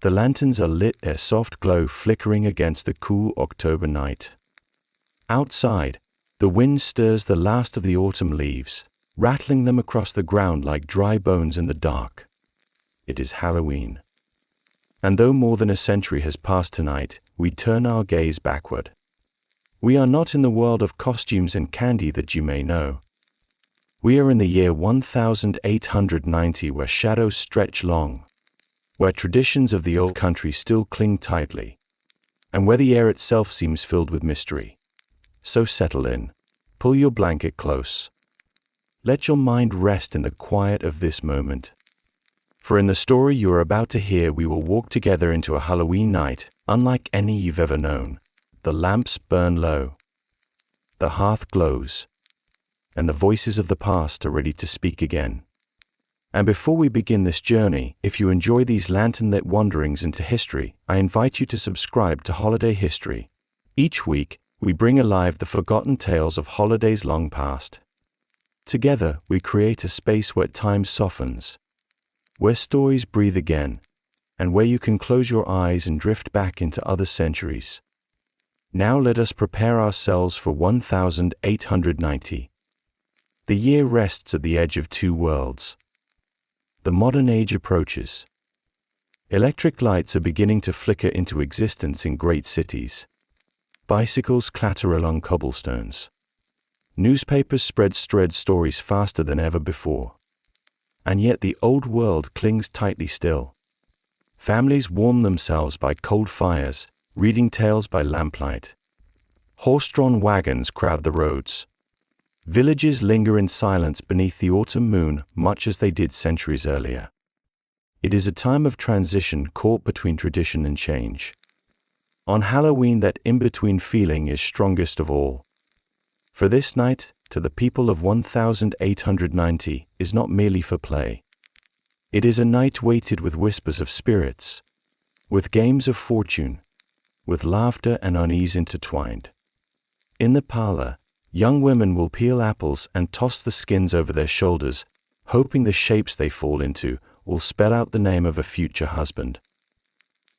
The lanterns are lit, their soft glow flickering against the cool October night. Outside, the wind stirs the last of the autumn leaves, rattling them across the ground like dry bones in the dark. It is Halloween. And though more than a century has passed tonight, we turn our gaze backward. We are not in the world of costumes and candy that you may know. We are in the year 1890, where shadows stretch long, where traditions of the old country still cling tightly, and where the air itself seems filled with mystery. So settle in, pull your blanket close. Let your mind rest in the quiet of this moment. For in the story you are about to hear, we will walk together into a Halloween night unlike any you've ever known. The lamps burn low, the hearth glows, and the voices of the past are ready to speak again. And before we begin this journey, if you enjoy these lantern-lit wanderings into history, I invite you to subscribe to Holiday History. Each week, we bring alive the forgotten tales of holidays long past. Together, we create a space where time softens, where stories breathe again, and where you can close your eyes and drift back into other centuries. Now let us prepare ourselves for 1890. The year rests at the edge of two worlds. The modern age approaches. Electric lights are beginning to flicker into existence in great cities. Bicycles clatter along cobblestones. Newspapers spread stories faster than ever before. And yet the old world clings tightly still. Families warm themselves by cold fires, reading tales by lamplight. Horse-drawn wagons crowd the roads. Villages linger in silence beneath the autumn moon, much as they did centuries earlier. It is a time of transition caught between tradition and change. On Halloween, that in-between feeling is strongest of all. For this night, to the people of 1890, is not merely for play. It is a night weighted with whispers of spirits, with games of fortune, with laughter and unease intertwined. In the parlor, young women will peel apples and toss the skins over their shoulders, hoping the shapes they fall into will spell out the name of a future husband.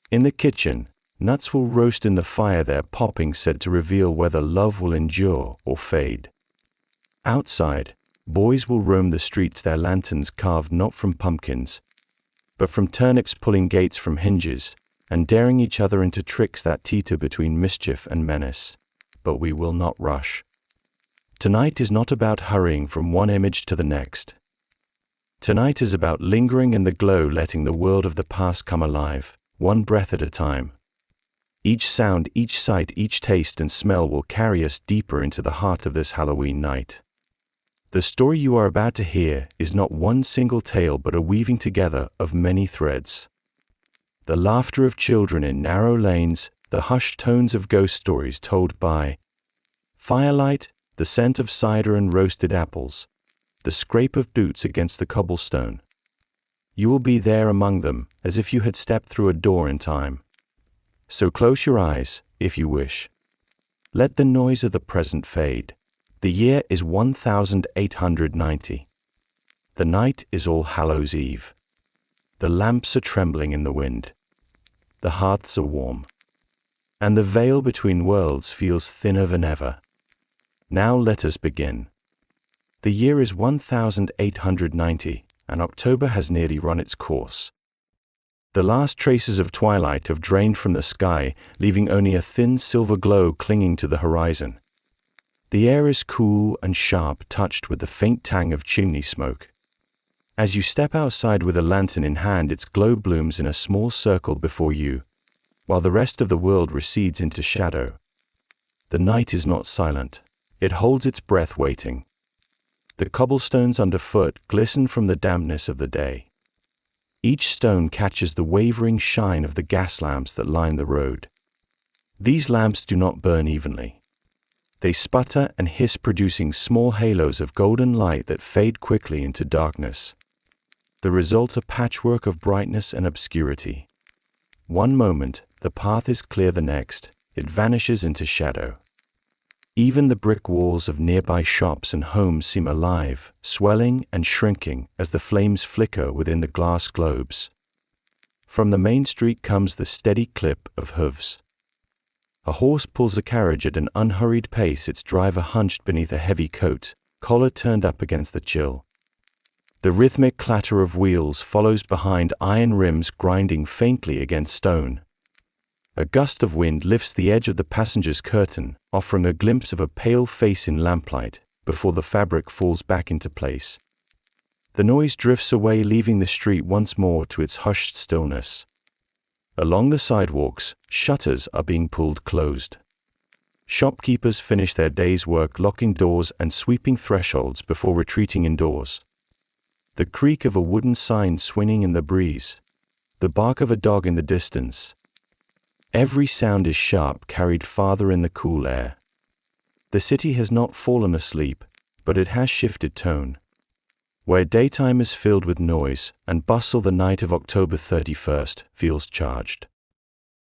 In the kitchen, nuts will roast in the fire, their popping said to reveal whether love will endure or fade. Outside, boys will roam the streets, their lanterns carved not from pumpkins, but from turnips, pulling gates from hinges, and daring each other into tricks that teeter between mischief and menace. But we will not rush. Tonight is not about hurrying from one image to the next. Tonight is about lingering in the glow, letting the world of the past come alive, one breath at a time. Each sound, each sight, each taste and smell will carry us deeper into the heart of this Halloween night. The story you are about to hear is not one single tale, but a weaving together of many threads. The laughter of children in narrow lanes, the hushed tones of ghost stories told by firelight, the scent of cider and roasted apples, the scrape of boots against the cobblestone. You will be there among them, as if you had stepped through a door in time. So close your eyes, if you wish. Let the noise of the present fade. The year is 1890. The night is All Hallows Eve. The lamps are trembling in the wind. The hearths are warm. And the veil between worlds feels thinner than ever. Now let us begin. The year is 1890, and October has nearly run its course. The last traces of twilight have drained from the sky, leaving only a thin silver glow clinging to the horizon. The air is cool and sharp, touched with the faint tang of chimney smoke. As you step outside with a lantern in hand, its glow blooms in a small circle before you, while the rest of the world recedes into shadow. The night is not silent. It holds its breath, waiting. The cobblestones underfoot glisten from the dampness of the day. Each stone catches the wavering shine of the gas lamps that line the road. These lamps do not burn evenly. They sputter and hiss, producing small halos of golden light that fade quickly into darkness. The result, a patchwork of brightness and obscurity. One moment, the path is clear, the next, it vanishes into shadow. Even the brick walls of nearby shops and homes seem alive, swelling and shrinking as the flames flicker within the glass globes. From the main street comes the steady clip of hooves. A horse pulls a carriage at an unhurried pace, its driver hunched beneath a heavy coat, collar turned up against the chill. The rhythmic clatter of wheels follows behind, iron rims grinding faintly against stone. A gust of wind lifts the edge of the passenger's curtain, offering a glimpse of a pale face in lamplight, before the fabric falls back into place. The noise drifts away, leaving the street once more to its hushed stillness. Along the sidewalks, shutters are being pulled closed. Shopkeepers finish their day's work, locking doors and sweeping thresholds before retreating indoors. The creak of a wooden sign swinging in the breeze, the bark of a dog in the distance. Every sound is sharp, carried farther in the cool air. The city has not fallen asleep, but it has shifted tone. Where daytime is filled with noise and bustle, the night of October 31st feels charged.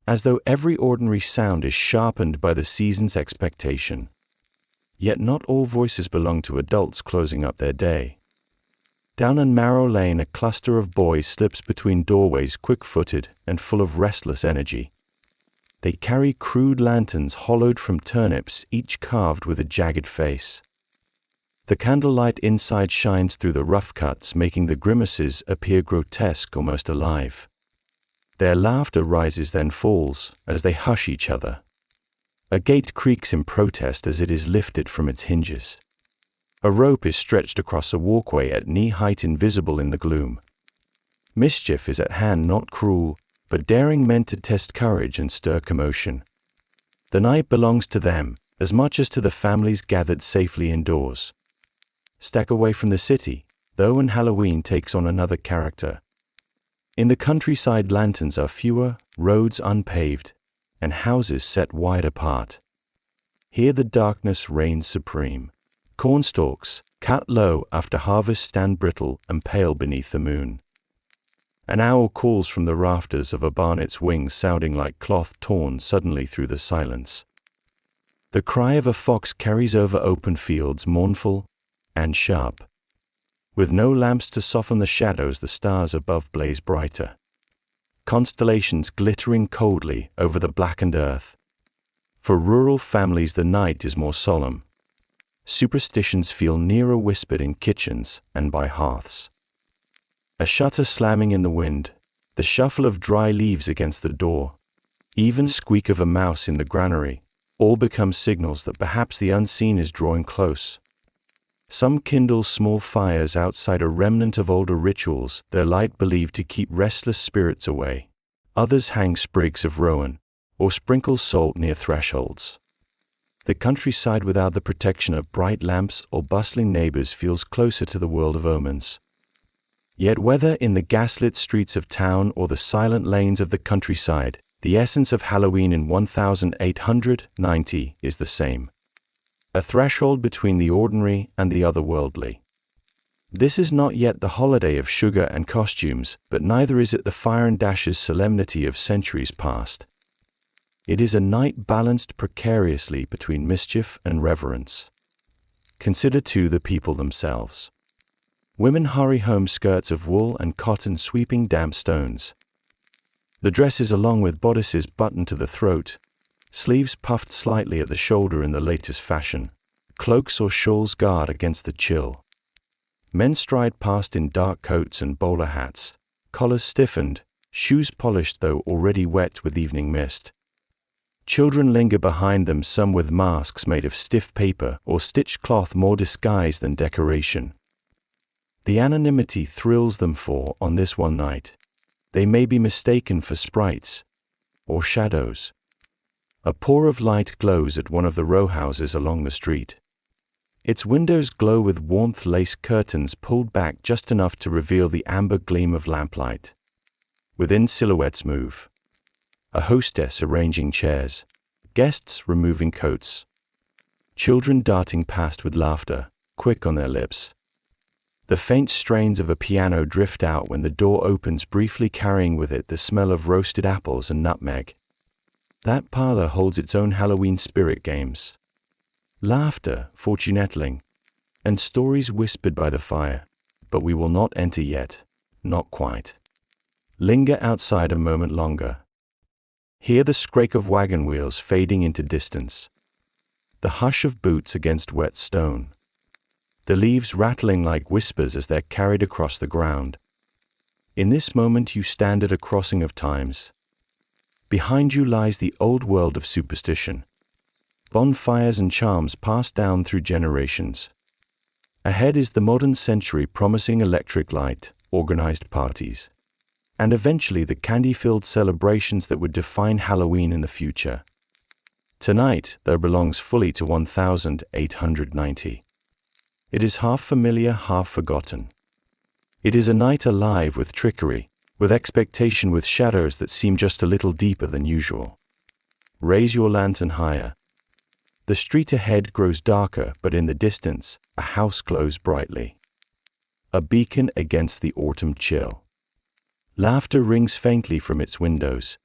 As though every ordinary sound is sharpened by the season's expectation. Yet not all voices belong to adults closing up their day. Down a narrow lane, a cluster of boys slips between doorways, quick-footed and full of restless energy. They carry crude lanterns hollowed from turnips, each carved with a jagged face. The candlelight inside shines through the rough cuts, making the grimaces appear grotesque, almost alive. Their laughter rises then falls as they hush each other. A gate creaks in protest as it is lifted from its hinges. A rope is stretched across a walkway at knee-height, invisible in the gloom. Mischief is at hand, not cruel, but daring, meant to test courage and stir commotion. The night belongs to them, as much as to the families gathered safely indoors. Stack away from the city, though, and Halloween takes on another character. In the countryside, lanterns are fewer, roads unpaved, and houses set wide apart. Here the darkness reigns supreme. Cornstalks, cut low after harvest, stand brittle and pale beneath the moon. An owl calls from the rafters of a barn, its wings sounding like cloth torn suddenly through the silence. The cry of a fox carries over open fields, mournful and sharp. With no lamps to soften the shadows, the stars above blaze brighter. Constellations glittering coldly over the blackened earth. For rural families the night is more solemn. Superstitions feel nearer, whispered in kitchens and by hearths. A shutter slamming in the wind, the shuffle of dry leaves against the door, even squeak of a mouse in the granary, all become signals that perhaps the unseen is drawing close. Some kindle small fires outside, a remnant of older rituals, their light believed to keep restless spirits away. Others hang sprigs of rowan or sprinkle salt near thresholds. The countryside, without the protection of bright lamps or bustling neighbors, feels closer to the world of omens. Yet whether in the gaslit streets of town or the silent lanes of the countryside, the essence of Halloween in 1890 is the same. A threshold between the ordinary and the otherworldly. This is not yet the holiday of sugar and costumes, but neither is it the fire and dashes solemnity of centuries past. It is a night balanced precariously between mischief and reverence. Consider too the people themselves. Women hurry home, skirts of wool and cotton sweeping damp stones. The dresses, along with bodices buttoned to the throat, sleeves puffed slightly at the shoulder in the latest fashion, cloaks or shawls guard against the chill. Men stride past in dark coats and bowler hats, collars stiffened, shoes polished though already wet with evening mist. Children linger behind them, some with masks made of stiff paper or stitched cloth, more disguise than decoration. The anonymity thrills them, for, on this one night, they may be mistaken for sprites or shadows. A pour of light glows at one of the row houses along the street. Its windows glow with warmth, lace curtains pulled back just enough to reveal the amber gleam of lamplight. Within, silhouettes move. A hostess arranging chairs, guests removing coats. Children darting past with laughter, quick on their lips. The faint strains of a piano drift out when the door opens, briefly carrying with it the smell of roasted apples and nutmeg. That parlor holds its own Halloween spirit games. Laughter, fortune-telling, and stories whispered by the fire, but we will not enter yet, not quite. Linger outside a moment longer. Hear the scrape of wagon wheels fading into distance. The hush of boots against wet stone. The leaves rattling like whispers as they're carried across the ground. In this moment you stand at a crossing of times. Behind you lies the old world of superstition. Bonfires and charms passed down through generations. Ahead is the modern century promising electric light, organized parties, and eventually the candy-filled celebrations that would define Halloween in the future. Tonight, there belongs fully to 1890. It is half familiar, half forgotten. It is a night alive with trickery, with expectation, with shadows that seem just a little deeper than usual. Raise your lantern higher. The street ahead grows darker, but in the distance, a house glows brightly. A beacon against the autumn chill. Laughter rings faintly from its windows.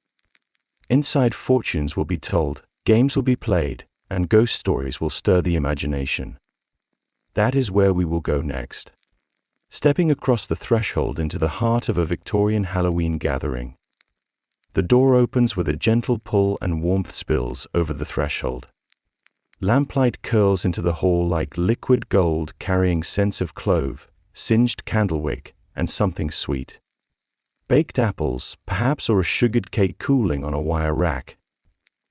Inside, fortunes will be told, games will be played, and ghost stories will stir the imagination. That is where we will go next. Stepping across the threshold into the heart of a Victorian Halloween gathering. The door opens with a gentle pull and warmth spills over the threshold. Lamplight curls into the hall like liquid gold, carrying scents of clove, singed candlewick, and something sweet. Baked apples, perhaps, or a sugared cake cooling on a wire rack.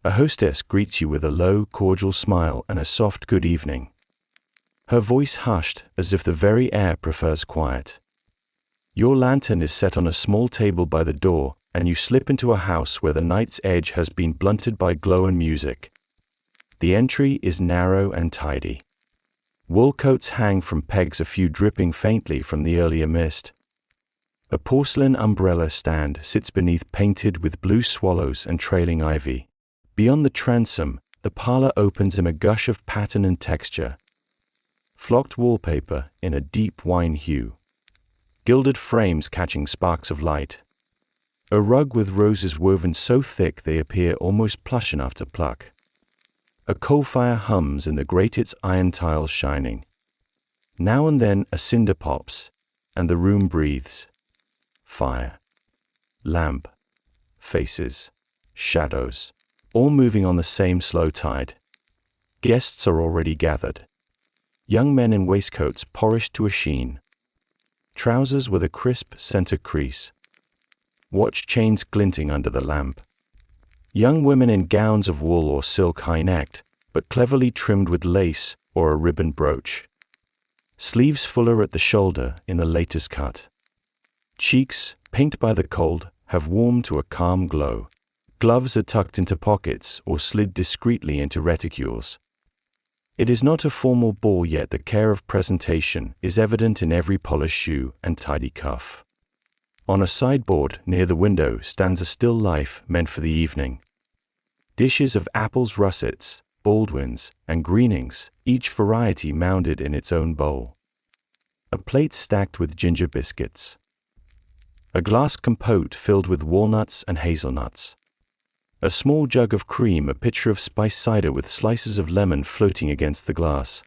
A hostess greets you with a low, cordial smile and a soft good evening. Her voice hushed, as if the very air prefers quiet. Your lantern is set on a small table by the door, and you slip into a house where the night's edge has been blunted by glow and music. The entry is narrow and tidy. Wool coats hang from pegs, a few dripping faintly from the earlier mist. A porcelain umbrella stand sits beneath, painted with blue swallows and trailing ivy. Beyond the transom, the parlor opens in a gush of pattern and texture. Flocked wallpaper in a deep wine hue. Gilded frames catching sparks of light. A rug with roses woven so thick they appear almost plush enough to pluck. A coal fire hums in the grate, its iron tiles shining. Now and then a cinder pops, and the room breathes. Fire. Lamp. Faces. Shadows. All moving on the same slow tide. Guests are already gathered. Young men in waistcoats polished to a sheen. Trousers with a crisp center crease. Watch chains glinting under the lamp. Young women in gowns of wool or silk, high-necked, but cleverly trimmed with lace or a ribbon brooch. Sleeves fuller at the shoulder in the latest cut. Cheeks, pinked by the cold, have warmed to a calm glow. Gloves are tucked into pockets or slid discreetly into reticules. It is not a formal ball, yet the care of presentation is evident in every polished shoe and tidy cuff. On a sideboard near the window stands a still life meant for the evening. Dishes of apples, russets, Baldwins, and greenings, each variety mounded in its own bowl. A plate stacked with ginger biscuits. A glass compote filled with walnuts and hazelnuts. A small jug of cream, a pitcher of spiced cider with slices of lemon floating against the glass.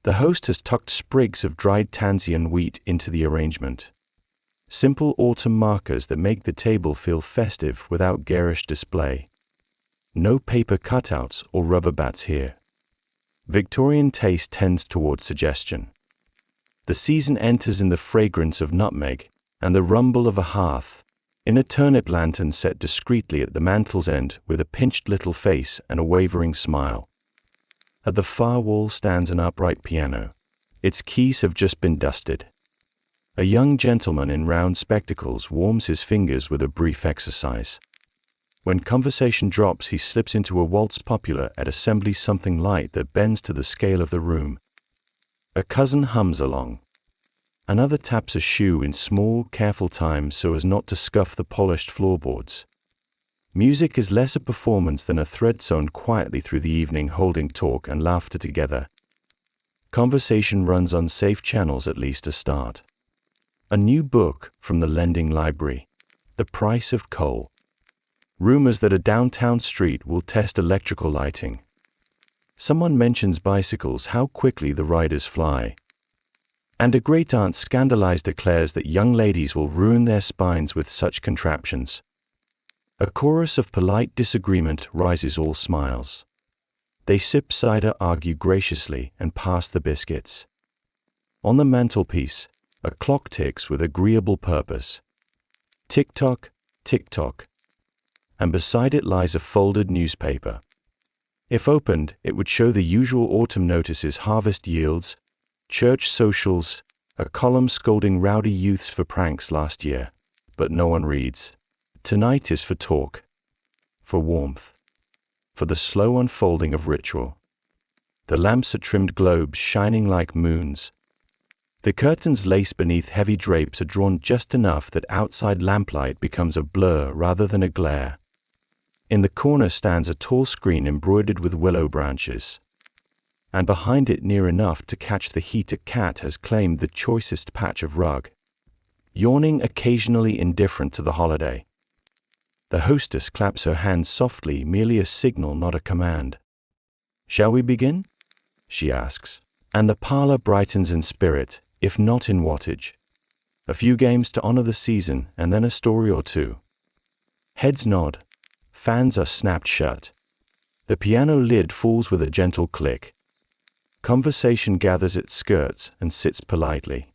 The host has tucked sprigs of dried tansy and wheat into the arrangement. Simple autumn markers that make the table feel festive without garish display. No paper cutouts or rubber bats here. Victorian taste tends toward suggestion. The season enters in the fragrance of nutmeg and the rumble of a hearth, in a turnip lantern set discreetly at the mantel's end with a pinched little face and a wavering smile. At the far wall stands an upright piano. Its keys have just been dusted. A young gentleman in round spectacles warms his fingers with a brief exercise. When conversation drops, he slips into a waltz popular at assembly, something light that bends to the scale of the room. A cousin hums along. Another taps a shoe in small, careful time so as not to scuff the polished floorboards. Music is less a performance than a thread sewn quietly through the evening, holding talk and laughter together. Conversation runs on safe channels, at least to start. A new book from the lending library. The price of coal. Rumors that a downtown street will test electrical lighting. Someone mentions bicycles, how quickly the riders fly. And a great-aunt scandalized declares that young ladies will ruin their spines with such contraptions. A chorus of polite disagreement rises all smiles. They sip cider, argue graciously, and pass the biscuits. On the mantelpiece, a clock ticks with agreeable purpose. Tick-tock, tick-tock. And beside it lies a folded newspaper. If opened, it would show the usual autumn notices: harvest yields, church socials, a column scolding rowdy youths for pranks last year. But no one reads. Tonight is for talk, for warmth, for the slow unfolding of ritual. The lamps are trimmed globes shining like moons. The curtains laced beneath heavy drapes are drawn just enough that outside lamplight becomes a blur rather than a glare. In the corner stands a tall screen embroidered with willow branches. And behind it, near enough to catch the heat, a cat has claimed the choicest patch of rug, yawning occasionally indifferent to the holiday. The hostess claps her hands softly, merely a signal, not a command. "Shall we begin?" she asks. And the parlor brightens in spirit, if not in wattage. A few games to honor the season, and then a story or two. Heads nod. Fans are snapped shut. The piano lid falls with a gentle click. Conversation gathers its skirts and sits politely.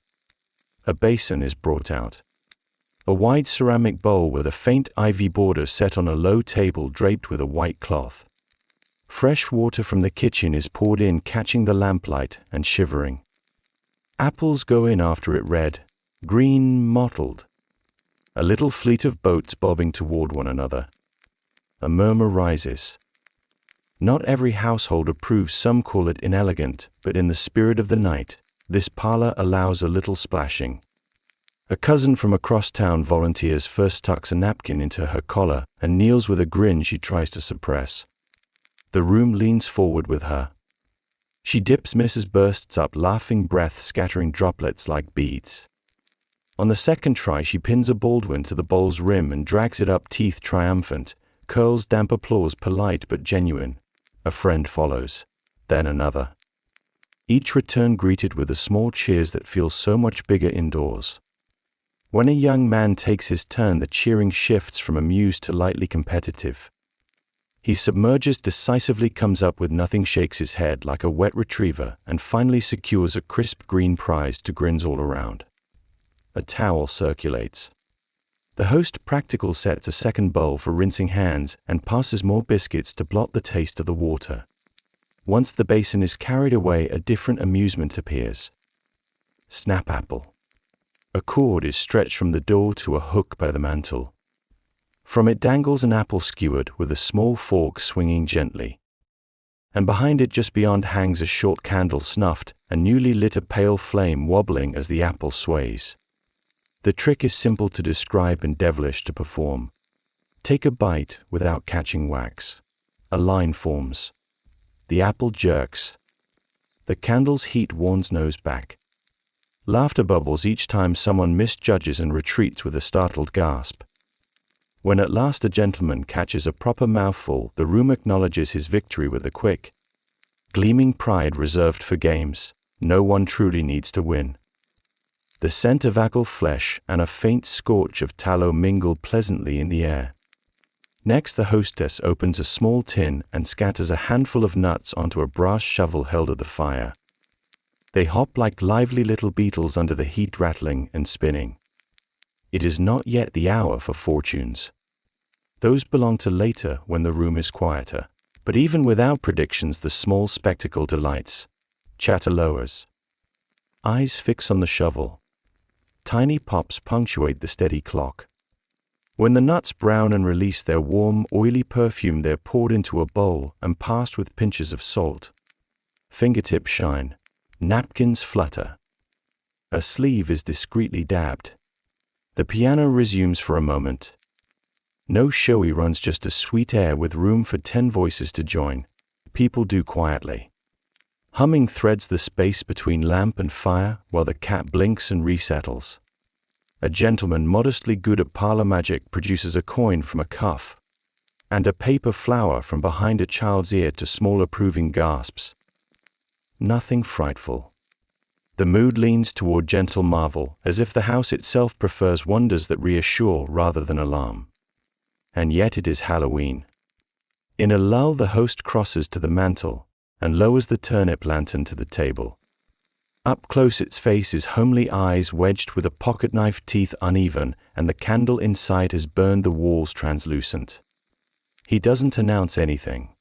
A basin is brought out. A wide ceramic bowl with a faint ivy border set on a low table draped with a white cloth. Fresh water from the kitchen is poured in, catching the lamplight and shivering. Apples go in after it, red, green, mottled. A little fleet of boats bobbing toward one another. A murmur rises. Not every household approves, some call it inelegant, but in the spirit of the night, this parlor allows a little splashing. A cousin from across town volunteers, first tucks a napkin into her collar and kneels with a grin she tries to suppress. The room leans forward with her. She dips, Mrs. bursts up, laughing breath scattering droplets like beads. On the second try, she pins a Baldwin to the bowl's rim and drags it up, teeth triumphant, curls damp applause, polite but genuine. A friend follows, then another. Each return greeted with a small cheers that feels so much bigger indoors. When a young man takes his turn, the cheering shifts from amused to lightly competitive. He submerges decisively, comes up with nothing, shakes his head like a wet retriever, and finally secures a crisp green prize to grins all around. A towel circulates. The host practical sets a second bowl for rinsing hands and passes more biscuits to blot the taste of the water. Once the basin is carried away, a different amusement appears. Snap-apple. A cord is stretched from the door to a hook by the mantel. From it dangles an apple skewered with a small fork swinging gently. And behind it, just beyond, hangs a short candle snuffed, a newly lit, a pale flame wobbling as the apple sways. The trick is simple to describe and devilish to perform. Take a bite without catching wax. A line forms. The apple jerks. The candle's heat warns nose back. Laughter bubbles each time someone misjudges and retreats with a startled gasp. When at last a gentleman catches a proper mouthful, the room acknowledges his victory with a quick, gleaming pride reserved for games. No one truly needs to win. The scent of apple flesh and a faint scorch of tallow mingle pleasantly in the air. Next, the hostess opens a small tin and scatters a handful of nuts onto a brass shovel held at the fire. They hop like lively little beetles under the heat, rattling and spinning. It is not yet the hour for fortunes. Those belong to later, when the room is quieter. But even without predictions, the small spectacle delights. Chatter lowers. Eyes fix on the shovel. Tiny pops punctuate the steady clock. When the nuts brown and release their warm, oily perfume, they're poured into a bowl and passed with pinches of salt. Fingertips shine. Napkins flutter. A sleeve is discreetly dabbed. The piano resumes for a moment. No showy runs, just a sweet air with room for 10 voices to join. People do quietly. Humming threads the space between lamp and fire while the cat blinks and resettles. A gentleman modestly good at parlor magic produces a coin from a cuff and a paper flower from behind a child's ear to small approving gasps. Nothing frightful. The mood leans toward gentle marvel, as if the house itself prefers wonders that reassure rather than alarm. And yet it is Halloween. In a lull, the host crosses to the mantel and lowers the turnip lantern to the table. Up close, its face is homely, eyes wedged with a pocket knife, teeth uneven, and the candle inside has burned the walls translucent. He doesn't announce anything.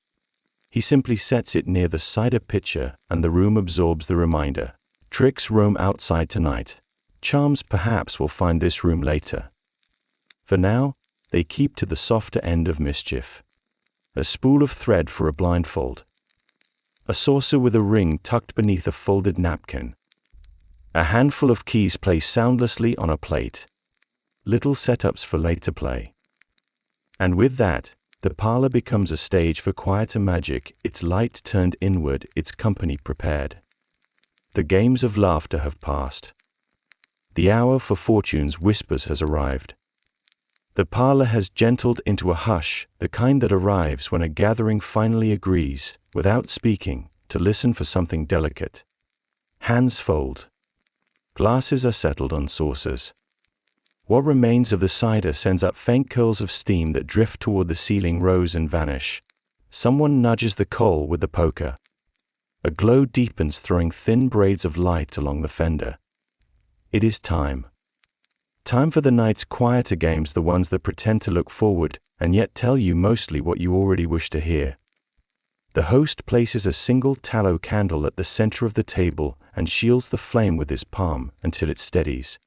He simply sets it near the cider pitcher, and the room absorbs the reminder. Tricks roam outside tonight. Charms perhaps will find this room later. For now, they keep to the softer end of mischief. A spool of thread for a blindfold. A saucer with a ring tucked beneath a folded napkin. A handful of keys placed soundlessly on a plate. Little setups for later play. And with that, the parlor becomes a stage for quieter magic, its light turned inward, its company prepared. The games of laughter have passed. The hour for fortune's whispers has arrived. The parlor has gentled into a hush, the kind that arrives when a gathering finally agrees, without speaking, to listen for something delicate. Hands fold. Glasses are settled on saucers. What remains of the cider sends up faint curls of steam that drift toward the ceiling, rose and vanish. Someone nudges the coal with the poker. A glow deepens, throwing thin braids of light along the fender. It is time. Time for the night's quieter games, the ones that pretend to look forward and yet tell you mostly what you already wish to hear. The host places a single tallow candle at the center of the table and shields the flame with his palm until it steadies.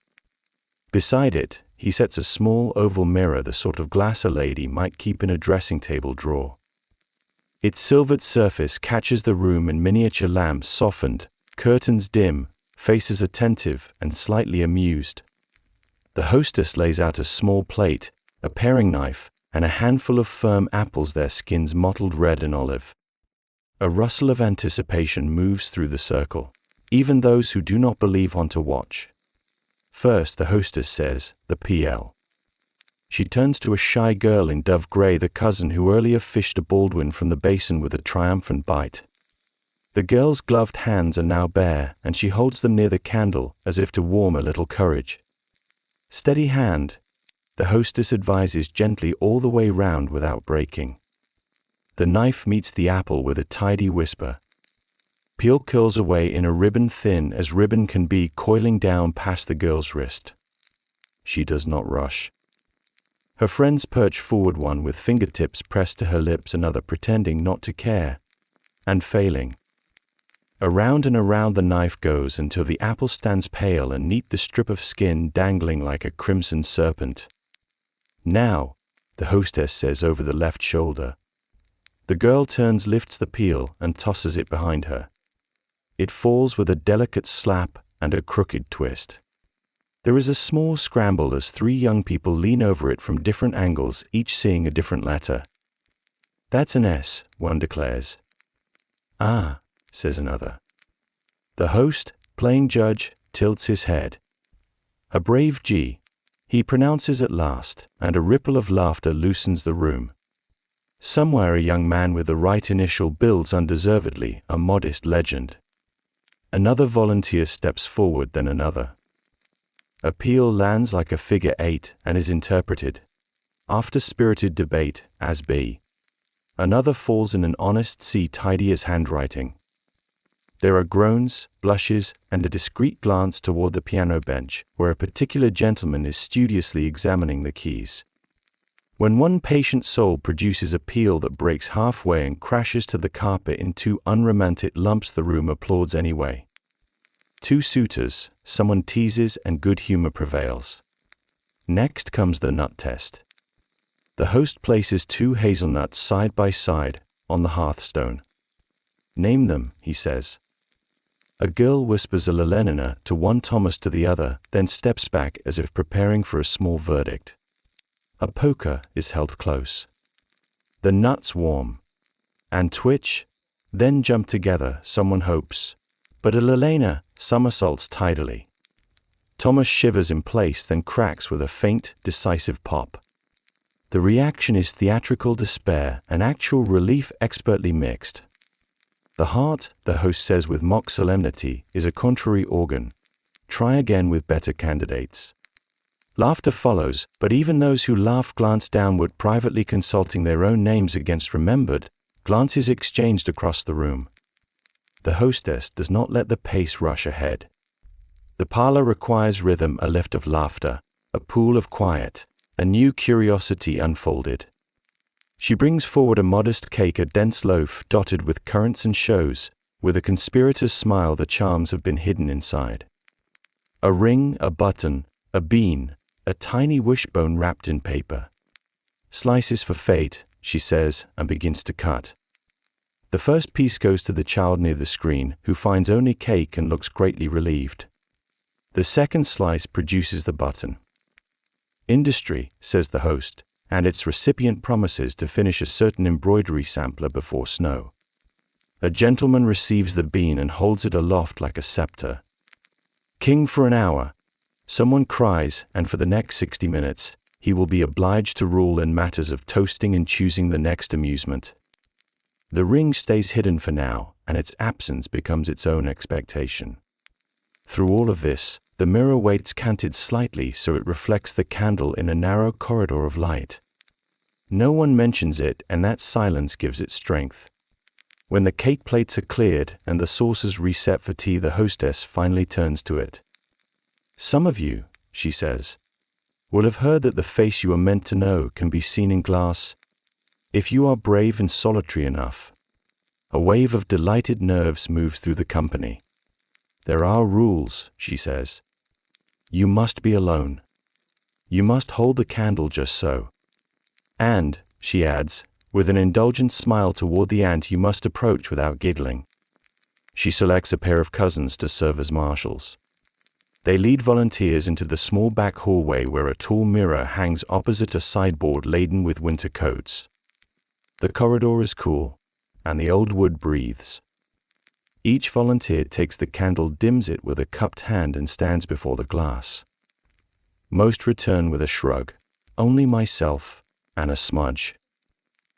Beside it, he sets a small oval mirror, the sort of glass a lady might keep in a dressing table drawer. Its silvered surface catches the room in miniature, lamps softened, curtains dim, faces attentive and slightly amused. The hostess lays out a small plate, a paring knife, and a handful of firm apples, their skins mottled red and olive. A rustle of anticipation moves through the circle. Even those who do not believe want to watch. First, the hostess says, the PL. She turns to a shy girl in dove gray, the cousin who earlier fished a Baldwin from the basin with a triumphant bite. The girl's gloved hands are now bare, and she holds them near the candle as if to warm a little courage. Steady hand, the hostess advises gently, all the way round without breaking. The knife meets the apple with a tidy whisper. Peel curls away in a ribbon thin as ribbon can be, coiling down past the girl's wrist. She does not rush. Her friends perch forward, one with fingertips pressed to her lips, another pretending not to care, and failing. Around and around the knife goes until the apple stands pale and neat, the strip of skin dangling like a crimson serpent. Now, the hostess says over the left shoulder. The girl turns, lifts the peel, and tosses it behind her. It falls with a delicate slap and a crooked twist. There is a small scramble as three young people lean over it from different angles, each seeing a different letter. That's an S, one declares. Ah, says another. The host, playing judge, tilts his head. A brave G, he pronounces at last, and a ripple of laughter loosens the room. Somewhere a young man with the right initial builds undeservedly a modest legend. Another volunteer steps forward, then another. A peal lands like a figure 8 and is interpreted, after spirited debate, as B. Another falls in an honest C, tidy as handwriting. There are groans, blushes, and a discreet glance toward the piano bench, where a particular gentleman is studiously examining the keys. When one patient soul produces a peal that breaks halfway and crashes to the carpet in two unromantic lumps, the room applauds anyway. Two suitors, someone teases, and good humor prevails. Next comes the nut test. The host places two hazelnuts side by side on the hearthstone. Name them, he says. A girl whispers a Lenina to one, Thomas to the other, then steps back as if preparing for a small verdict. A poker is held close. The nuts warm and twitch, then jump together, someone hopes, but a Lelena somersaults tidily. Thomas shivers in place, then cracks with a faint, decisive pop. The reaction is theatrical despair and actual relief, expertly mixed. The heart, the host says with mock solemnity, is a contrary organ. Try again with better candidates. Laughter follows, but even those who laugh glance downward, privately consulting their own names against remembered, glances exchanged across the room. The hostess does not let the pace rush ahead. The parlor requires rhythm, a lift of laughter, a pool of quiet, a new curiosity unfolded. She brings forward a modest cake, a dense loaf dotted with currants and shows. With a conspirator's smile, the charms have been hidden inside. A ring, a button, a bean, a tiny wishbone wrapped in paper. Slices for fate, she says, and begins to cut. The first piece goes to the child near the screen, who finds only cake and looks greatly relieved. The second slice produces the button. Industry, says the host, and its recipient promises to finish a certain embroidery sampler before snow. A gentleman receives the bean and holds it aloft like a scepter. King for an hour, someone cries, and for the next 60 minutes, he will be obliged to rule in matters of toasting and choosing the next amusement. The ring stays hidden for now, and its absence becomes its own expectation. Through all of this, the mirror waits canted slightly so it reflects the candle in a narrow corridor of light. No one mentions it, and that silence gives it strength. When the cake plates are cleared and the saucers reset for tea, the hostess finally turns to it. Some of you, she says, will have heard that the face you are meant to know can be seen in glass. If you are brave and solitary enough, a wave of delighted nerves moves through the company. There are rules, she says. You must be alone. You must hold the candle just so. And, she adds, with an indulgent smile toward the aunt, you must approach without giggling. She selects a pair of cousins to serve as marshals. They lead volunteers into the small back hallway where a tall mirror hangs opposite a sideboard laden with winter coats. The corridor is cool, and the old wood breathes. Each volunteer takes the candle, dims it with a cupped hand, and stands before the glass. Most return with a shrug. Only myself and a smudge.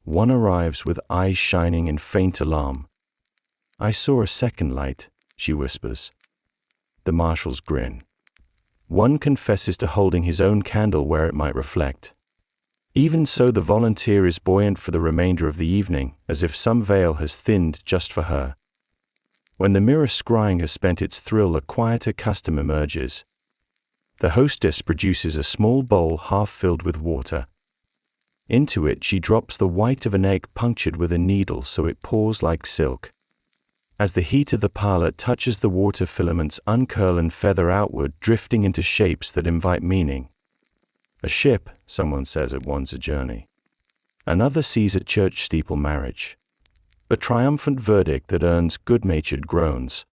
One arrives with eyes shining in faint alarm. I saw a second light, she whispers. The marshals grin. One confesses to holding his own candle where it might reflect. Even so, the volunteer is buoyant for the remainder of the evening, as if some veil has thinned just for her. When the mirror scrying has spent its thrill, a quieter custom emerges. The hostess produces a small bowl half filled with water. Into it she drops the white of an egg punctured with a needle so it pours like silk. As the heat of the parlor touches the water, filaments uncurl and feather outward, drifting into shapes that invite meaning. A ship, someone says at once, a journey. Another sees a church steeple marriage. A triumphant verdict that earns good-natured groans.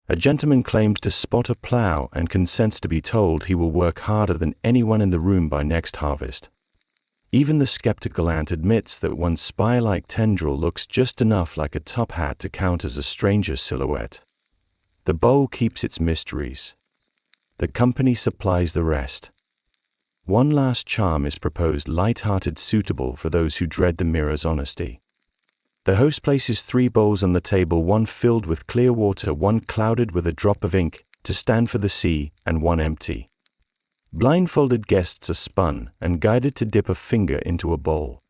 A gentleman claims to spot a plow and consents to be told he will work harder than anyone in the room by next harvest. Even the skeptical aunt admits that one's spy-like tendril looks just enough like a top hat to count as a stranger's silhouette. The bowl keeps its mysteries. The company supplies the rest. One last charm is proposed, light-hearted, suitable for those who dread the mirror's honesty. The host places 3 bowls on the table, one filled with clear water, one clouded with a drop of ink, to stand for the sea, and one empty. Blindfolded guests are spun and guided to dip a finger into a bowl.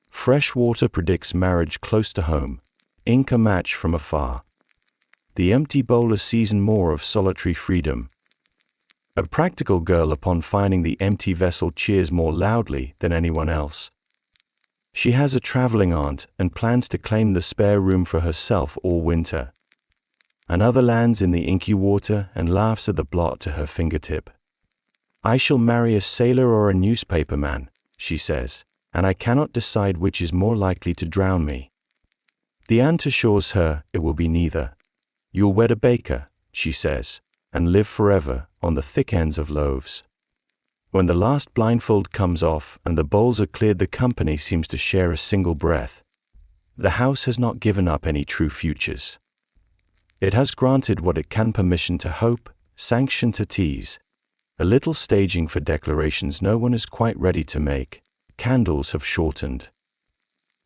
Fresh water predicts marriage close to home, ink a match from afar. The empty bowl a season more of solitary freedom. A practical girl, upon finding the empty vessel, cheers more loudly than anyone else. She has a traveling aunt and plans to claim the spare room for herself all winter. Another lands in the inky water and laughs at the blot to her fingertip. I shall marry a sailor or a newspaper man, she says, and I cannot decide which is more likely to drown me. The aunt assures her it will be neither. You'll wed a baker, she says, and live forever on the thick ends of loaves. When the last blindfold comes off and the bowls are cleared, the company seems to share a single breath. The house has not given up any true futures. It has granted what it can: permission to hope, sanction to tease, a little staging for declarations no one is quite ready to make. Candles have shortened.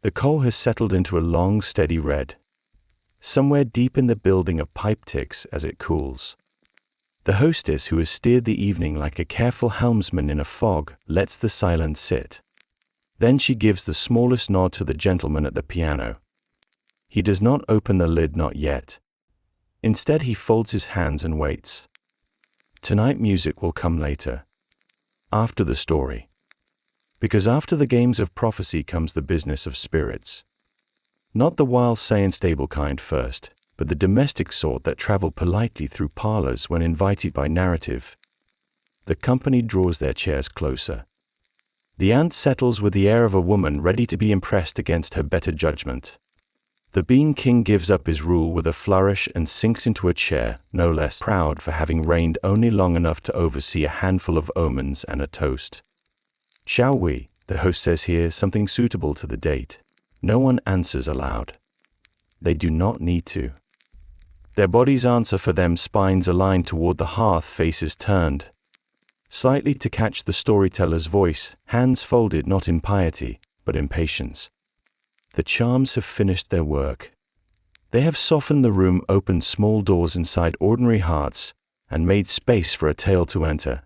The coal has settled into a long, steady red. Somewhere deep in the building a pipe ticks as it cools. The hostess, who has steered the evening like a careful helmsman in a fog, lets the silence sit. Then she gives the smallest nod to the gentleman at the piano. He does not open the lid, not yet. Instead, he folds his hands and waits. Tonight music will come later. After the story. Because after the games of prophecy comes the business of spirits. Not the wild stable kind first, but the domestic sort that travel politely through parlors when invited by narrative. The company draws their chairs closer. The aunt settles with the air of a woman ready to be impressed against her better judgment. The Bean King gives up his rule with a flourish and sinks into a chair, no less proud for having reigned only long enough to oversee a handful of omens and a toast. Shall we? The host says here, something suitable to the date. No one answers aloud. They do not need to. Their bodies answer for them, spines aligned toward the hearth, faces turned slightly to catch the storyteller's voice, hands folded not in piety, but in patience. The charms have finished their work. They have softened the room, opened small doors inside ordinary hearts, and made space for a tale to enter.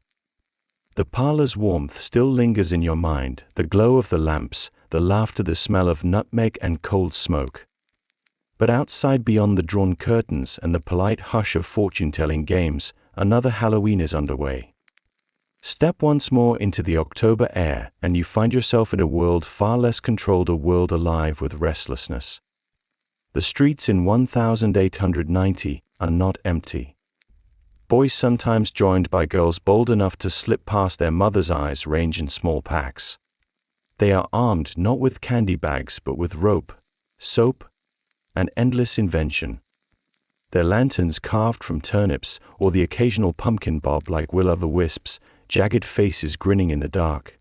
The parlor's warmth still lingers in your mind, the glow of the lamps, the laughter, the smell of nutmeg and cold smoke. But outside, beyond the drawn curtains and the polite hush of fortune-telling games, another Halloween is underway. Step once more into the October air, and you find yourself in a world far less controlled, a world alive with restlessness. The streets in 1890 are not empty. Boys, sometimes joined by girls bold enough to slip past their mother's eyes, range in small packs. They are armed not with candy bags but with rope, soap, and endless invention. Their lanterns carved from turnips, or the occasional pumpkin bob like will-o'-the-wisps, jagged faces grinning in the dark.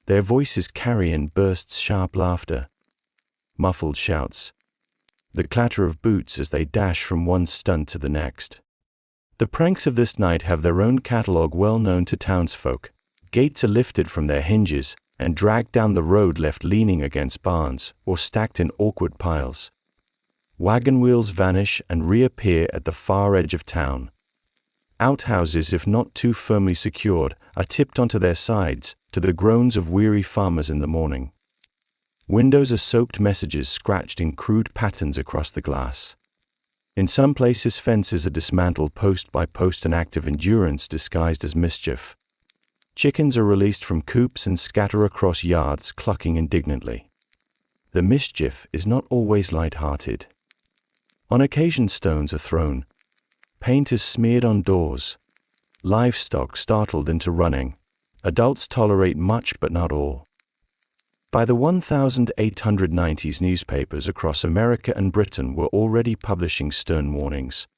Their voices carry in bursts sharp laughter, muffled shouts, the clatter of boots as they dash from one stunt to the next. The pranks of this night have their own catalogue, well known to townsfolk. Gates are lifted from their hinges and dragged down the road, left leaning against barns or stacked in awkward piles. Wagon wheels vanish and reappear at the far edge of town. Outhouses, if not too firmly secured, are tipped onto their sides, to the groans of weary farmers in the morning. Windows are soaked, messages scratched in crude patterns across the glass. In some places, fences are dismantled post by post, an act of endurance disguised as mischief. Chickens are released from coops and scatter across yards, clucking indignantly. The mischief is not always light-hearted. On occasion, stones are thrown. Paint is smeared on doors. Livestock startled into running. Adults tolerate much but not all. By the 1890s, newspapers across America and Britain were already publishing stern warnings.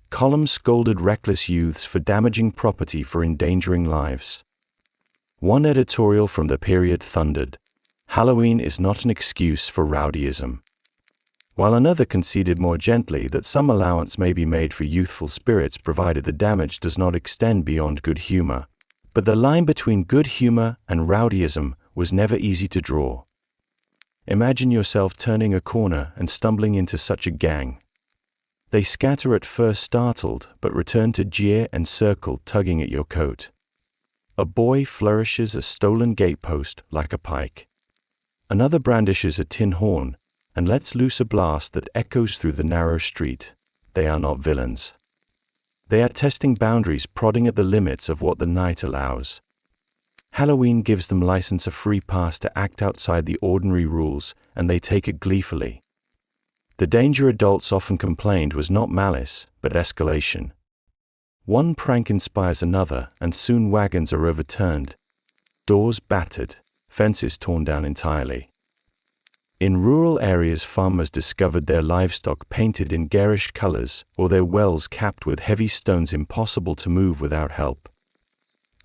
Columns scolded reckless youths for damaging property, for endangering lives. One editorial from the period thundered, "Halloween is not an excuse for rowdyism," while another conceded more gently that some allowance may be made for youthful spirits provided the damage does not extend beyond good humor. But the line between good humor and rowdyism was never easy to draw. Imagine yourself turning a corner and stumbling into such a gang. They scatter at first startled, but return to jeer and circle, tugging at your coat. A boy flourishes a stolen gatepost like a pike. Another brandishes a tin horn and lets loose a blast that echoes through the narrow street. They are not villains. They are testing boundaries, prodding at the limits of what the night allows. Halloween gives them license, a free pass to act outside the ordinary rules, and they take it gleefully. The danger, adults often complained, was not malice, but escalation. One prank inspires another, and soon wagons are overturned, doors battered, fences torn down entirely. In rural areas, farmers discovered their livestock painted in garish colors, or their wells capped with heavy stones impossible to move without help.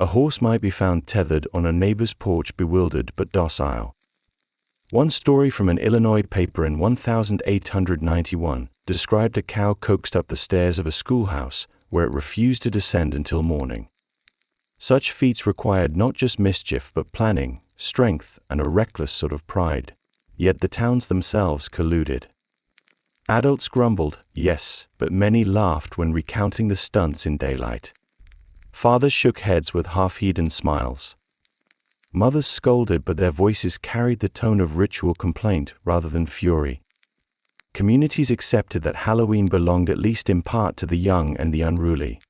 A horse might be found tethered on a neighbor's porch, bewildered but docile. One story from an Illinois paper in 1891 described a cow coaxed up the stairs of a schoolhouse where it refused to descend until morning. Such feats required not just mischief but planning, strength, and a reckless sort of pride. Yet the towns themselves colluded. Adults grumbled, yes, but many laughed when recounting the stunts in daylight. Fathers shook heads with half-hidden smiles. Mothers scolded, but their voices carried the tone of ritual complaint rather than fury. Communities accepted that Halloween belonged at least in part to the young and the unruly.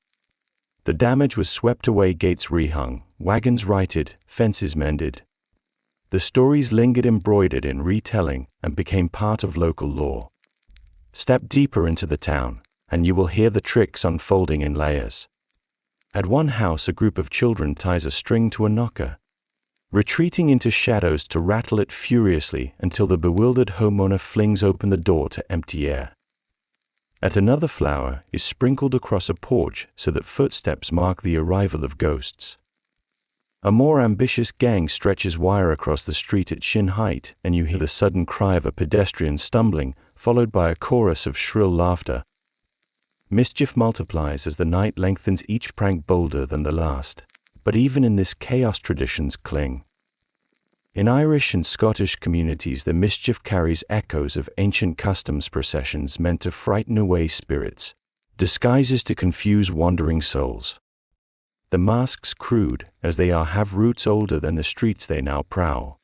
The damage was swept away, gates rehung, wagons righted, fences mended. The stories lingered embroidered in retelling and became part of local lore. Step deeper into the town, and you will hear the tricks unfolding in layers. At one house, a group of children ties a string to a knocker, retreating into shadows to rattle it furiously until the bewildered homeowner flings open the door to empty air. At another, flour is sprinkled across a porch so that footsteps mark the arrival of ghosts. A more ambitious gang stretches wire across the street at shin height, and you hear the sudden cry of a pedestrian stumbling, followed by a chorus of shrill laughter. Mischief multiplies as the night lengthens, each prank bolder than the last. But even in this chaos, traditions cling. In Irish and Scottish communities, the mischief carries echoes of ancient customs, processions meant to frighten away spirits, disguises to confuse wandering souls. The masks, crude as they are, have roots older than the streets they now prowl.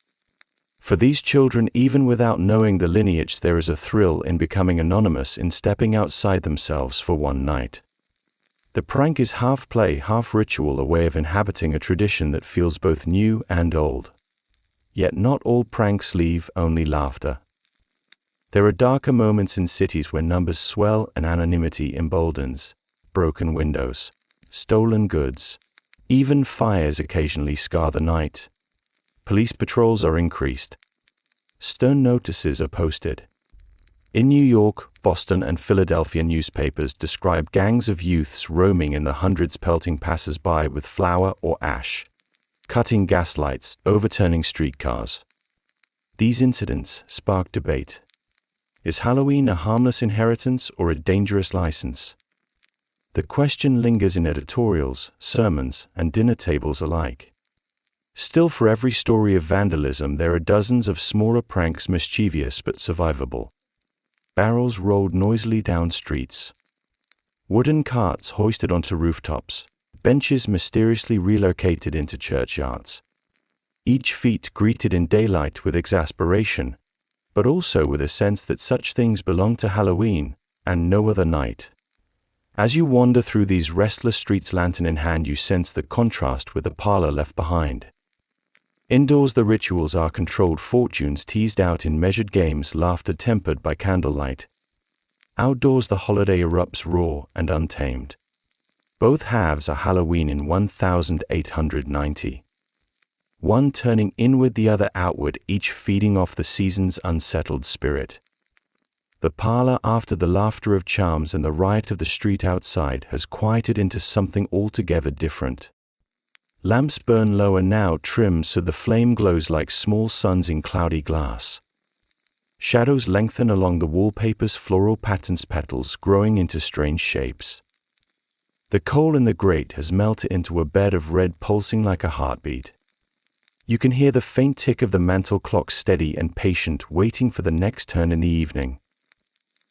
For these children, even without knowing the lineage, there is a thrill in becoming anonymous, in stepping outside themselves for one night. The prank is half play, half ritual, a way of inhabiting a tradition that feels both new and old. Yet not all pranks leave only laughter. There are darker moments in cities where numbers swell and anonymity emboldens. Broken windows, stolen goods, even fires occasionally scar the night. Police patrols are increased. Stern notices are posted. In New York, Boston, and Philadelphia, newspapers describe gangs of youths roaming in the hundreds, pelting passers-by with flour or ash, cutting gaslights, overturning streetcars. These incidents spark debate. Is Halloween a harmless inheritance or a dangerous license? The question lingers in editorials, sermons, and dinner tables alike. Still, for every story of vandalism, there are dozens of smaller pranks, mischievous but survivable. Barrels rolled noisily down streets. Wooden carts hoisted onto rooftops. Benches mysteriously relocated into churchyards. Each feat greeted in daylight with exasperation, but also with a sense that such things belong to Halloween and no other night. As you wander through these restless streets, lantern in hand, you sense the contrast with the parlor left behind. Indoors, the rituals are controlled, fortunes teased out in measured games, laughter tempered by candlelight. Outdoors, the holiday erupts raw and untamed. Both halves are Halloween in 1890. One turning inward, the other outward, each feeding off the season's unsettled spirit. The parlor, after the laughter of charms and the riot of the street outside, has quieted into something altogether different. Lamps burn lower now, trimmed so the flame glows like small suns in cloudy glass. Shadows lengthen along the wallpaper's floral patterns, petals growing into strange shapes. The coal in the grate has melted into a bed of red, pulsing like a heartbeat. You can hear the faint tick of the mantel clock, steady and patient, waiting for the next turn in the evening.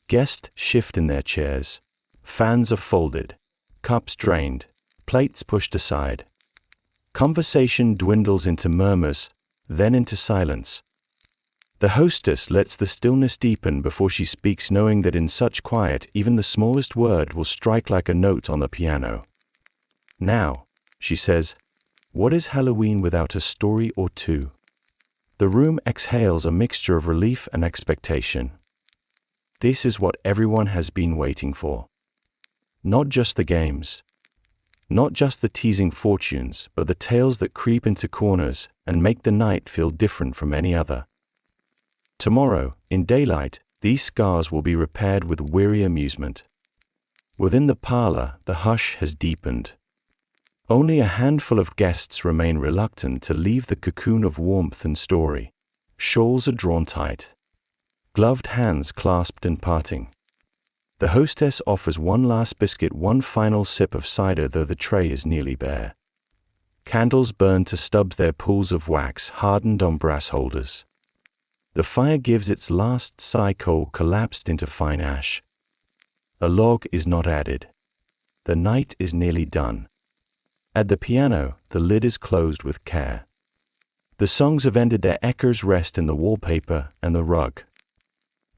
Guests shift in their chairs. Fans are folded, cups drained, plates pushed aside. Conversation dwindles into murmurs, then into silence. The hostess lets the stillness deepen before she speaks, knowing that in such quiet, even the smallest word will strike like a note on the piano. Now, she says, what is Halloween without a story or two? The room exhales a mixture of relief and expectation. This is what everyone has been waiting for. Not just the games. Not just the teasing fortunes, but the tales that creep into corners and make the night feel different from any other. Tomorrow, in daylight, these scars will be repaired with weary amusement. Within the parlor, the hush has deepened. Only a handful of guests remain, reluctant to leave the cocoon of warmth and story. Shawls are drawn tight. Gloved hands clasped in parting. The hostess offers one last biscuit, one final sip of cider, though the tray is nearly bare. Candles burn to stubs, their pools of wax hardened on brass holders. The fire gives its last sigh, coal collapsed into fine ash. A log is not added. The night is nearly done. At the piano, the lid is closed with care. The songs have ended, their echoes rest in the wallpaper and the rug.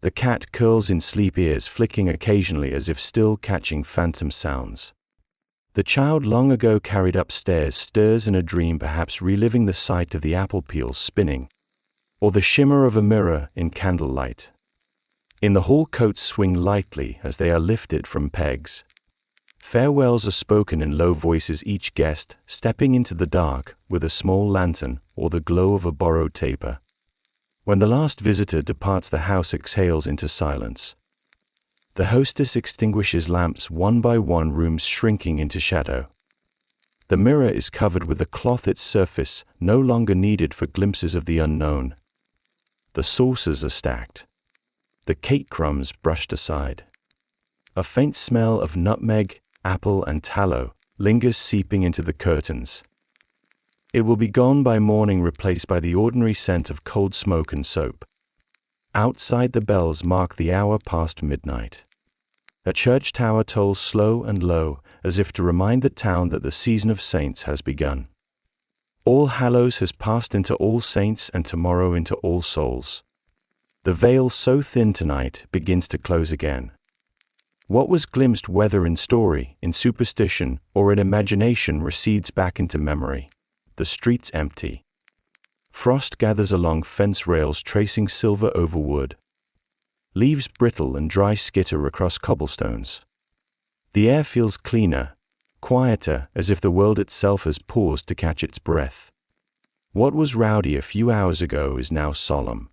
The cat curls in sleep, ears flicking occasionally as if still catching phantom sounds. The child long ago carried upstairs stirs in a dream, perhaps reliving the sight of the apple peels spinning, or the shimmer of a mirror in candlelight. In the hall, coats swing lightly as they are lifted from pegs. Farewells are spoken in low voices, each guest stepping into the dark with a small lantern or the glow of a borrowed taper. When the last visitor departs, the house exhales into silence. The hostess extinguishes lamps one by one, rooms shrinking into shadow. The mirror is covered with a cloth, its surface no longer needed for glimpses of the unknown. The saucers are stacked. The cake crumbs brushed aside. A faint smell of nutmeg, apple, and tallow lingers, seeping into the curtains. It will be gone by morning, replaced by the ordinary scent of cold smoke and soap. Outside, the bells mark the hour past midnight. A church tower tolls slow and low, as if to remind the town that the season of saints has begun. All Hallows has passed into All Saints, and tomorrow into All Souls. The veil, so thin tonight, begins to close again. What was glimpsed, whether in story, in superstition, or in imagination, recedes back into memory. The streets empty. Frost gathers along fence rails, tracing silver over wood. Leaves brittle and dry skitter across cobblestones. The air feels cleaner, quieter, as if the world itself has paused to catch its breath. What was rowdy a few hours ago is now solemn.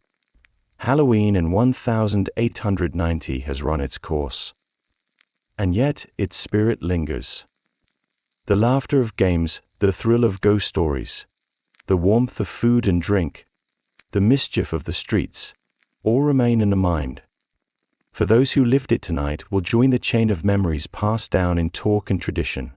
Halloween in 1890 has run its course. And yet its spirit lingers. The laughter of games, the thrill of ghost stories, the warmth of food and drink, the mischief of the streets, all remain in the mind. For those who lived it, tonight will join the chain of memories passed down in talk and tradition.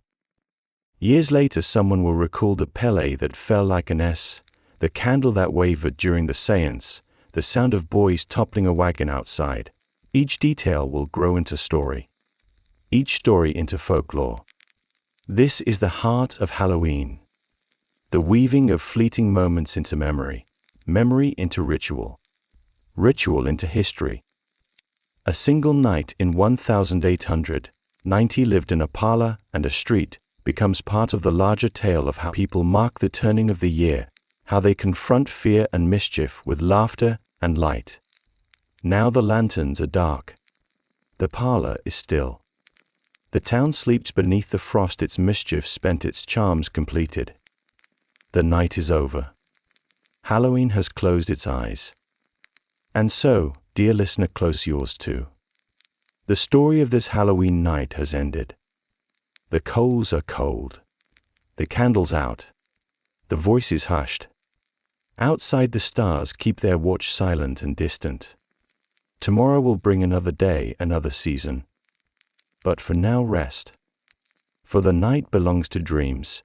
Years later, someone will recall the Pele that fell like an S, the candle that wavered during the séance, the sound of boys toppling a wagon outside. Each detail will grow into story. Each story into folklore. This is the heart of Halloween. The weaving of fleeting moments into memory, memory into ritual, ritual into history. A single night in 1890 lived in a parlor and a street becomes part of the larger tale of how people mark the turning of the year, how they confront fear and mischief with laughter and light. Now the lanterns are dark. The parlor is still. The town sleeps beneath the frost, its mischief spent, its charms completed. The night is over. Halloween has closed its eyes. And so, dear listener, close yours too. The story of this Halloween night has ended. The coals are cold. The candles out. The voices hushed. Outside, the stars keep their watch, silent and distant. Tomorrow will bring another day, another season. But for now, rest. For the night belongs to dreams.